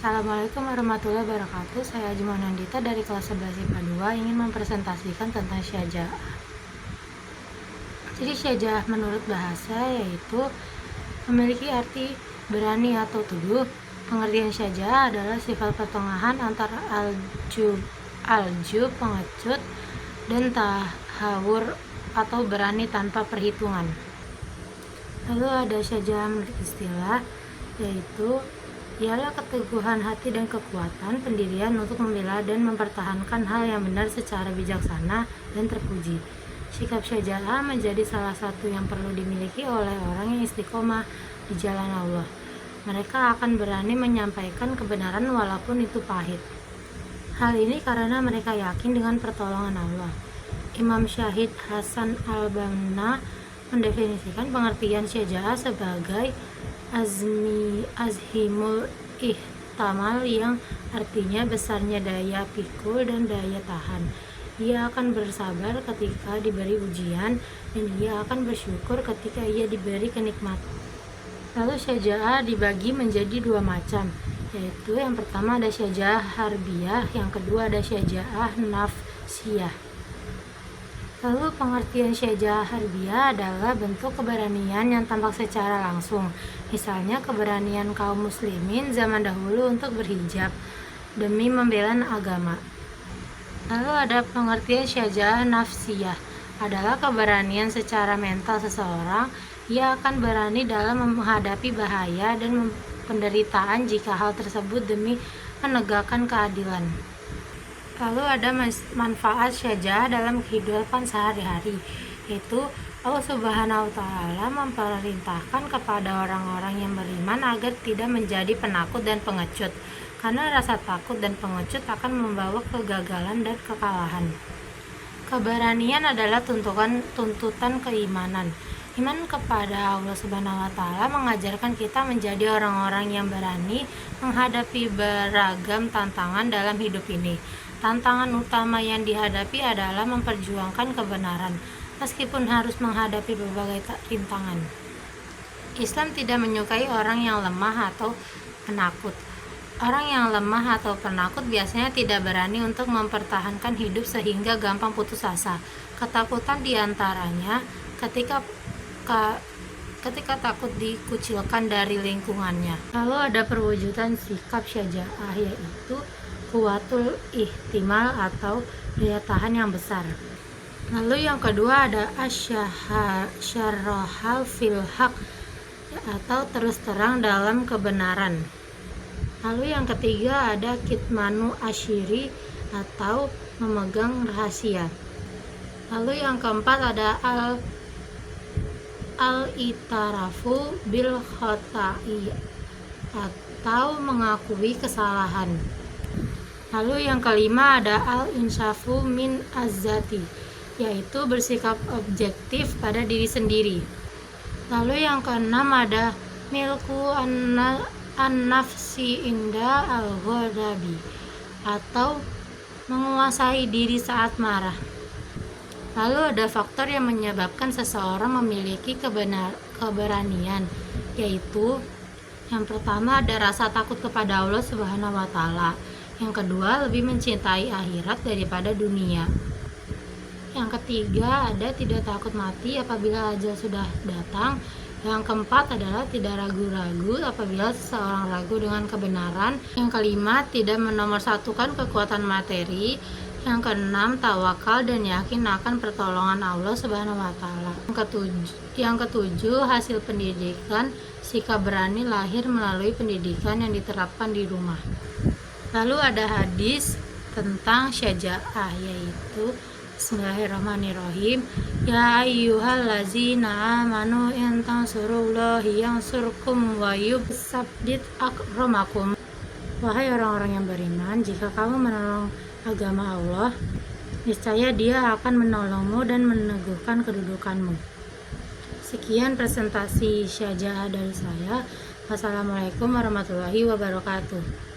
Assalamualaikum warahmatullahi wabarakatuh. Saya Ajma Nandita dari kelas 11 IPA 2 ingin mempresentasikan tentang syaja'ah. Jadi syaja'ah menurut bahasa yaitu memiliki arti berani atau teguh. Pengertian syaja'ah adalah sifat pertengahan antara aljub pengecut dan tahawur atau berani tanpa perhitungan. Lalu ada syaja'ah menurut istilah yaitu ialah keteguhan hati dan kekuatan pendirian untuk membela dan mempertahankan hal yang benar secara bijaksana dan terpuji. Sikap syaja'ah menjadi salah satu yang perlu dimiliki oleh orang yang istiqomah di jalan Allah. Mereka akan berani menyampaikan kebenaran walaupun itu pahit. Hal ini karena mereka yakin dengan pertolongan Allah. Imam Syahid Hasan al-Banna mendefinisikan pengertian syaja'ah sebagai azhimul ihtamal, yang artinya besarnya daya pikul dan daya tahan. Ia akan bersabar ketika diberi ujian dan ia akan bersyukur ketika ia diberi kenikmatan. Lalu syaja'ah dibagi menjadi dua macam, yaitu yang pertama ada syaja'ah harbiyah, yang kedua ada syaja'ah nafsiyah. Lalu pengertian syaja'ah harbiyah adalah bentuk keberanian yang tampak secara langsung. Misalnya keberanian kaum muslimin zaman dahulu untuk berhijab demi membela agama. Lalu ada pengertian syaja'ah nafsiyah, adalah keberanian secara mental seseorang. Ia akan berani dalam menghadapi bahaya dan penderitaan jika hal tersebut demi menegakkan keadilan. Lalu ada manfaat syaja'ah dalam kehidupan sehari-hari, yaitu Allah Subhanahu wa Ta'ala memerintahkan kepada orang-orang yang beriman agar tidak menjadi penakut dan pengecut, karena rasa takut dan pengecut akan membawa kegagalan dan kekalahan. Keberanian adalah tuntutan keimanan. Iman kepada Allah Subhanahu wa Ta'ala mengajarkan kita menjadi orang-orang yang berani menghadapi beragam tantangan dalam hidup ini. Tantangan utama yang dihadapi adalah memperjuangkan kebenaran, meskipun harus menghadapi berbagai rintangan. Islam tidak menyukai orang yang lemah atau penakut. Orang yang lemah atau penakut biasanya tidak berani untuk mempertahankan hidup sehingga gampang putus asa. Ketakutan diantaranya ketika takut dikucilkan dari lingkungannya. Lalu ada perwujudan sikap syaja'ah, yaitu kuwatul ihtimal atau daya tahan yang besar. Lalu yang kedua ada asyarrohal fil haq, atau terus terang dalam kebenaran. Lalu yang ketiga ada kitmanu asyiri atau memegang rahasia. Lalu yang keempat ada al-itarafu bil khotai atau mengakui kesalahan. Lalu yang kelima ada al-insafu min azzati, yaitu bersikap objektif pada diri sendiri. Lalu yang keenam ada milku an-nafsi inda al-ghadabi, atau menguasai diri saat marah. Lalu ada faktor yang menyebabkan seseorang memiliki keberanian, yaitu yang pertama ada rasa takut kepada Allah Subhanahu wa Ta'ala. Yang kedua, lebih mencintai akhirat daripada dunia. Yang ketiga, ada tidak takut mati apabila ajal sudah datang. Yang keempat adalah tidak ragu-ragu apabila seseorang ragu dengan kebenaran. Yang kelima, tidak menomorsatukan kekuatan materi. Yang keenam, tawakal dan yakin akan pertolongan Allah Subhanahu wa Ta'ala. Yang ketujuh, hasil pendidikan. Sikap berani lahir melalui pendidikan yang diterapkan di rumah. Lalu ada hadis tentang syaja'ah, yaitu Bismillahirrahmanirrahim. Ya ayyuhallazina amanu in tansurullahi yansurkum wa yutsabbit aqdamakum. Wahai orang-orang yang beriman, jika kamu menolong agama Allah, niscaya Dia akan menolongmu dan meneguhkan kedudukanmu. Sekian presentasi syaja'ah dari saya. Wassalamualaikum warahmatullahi wabarakatuh.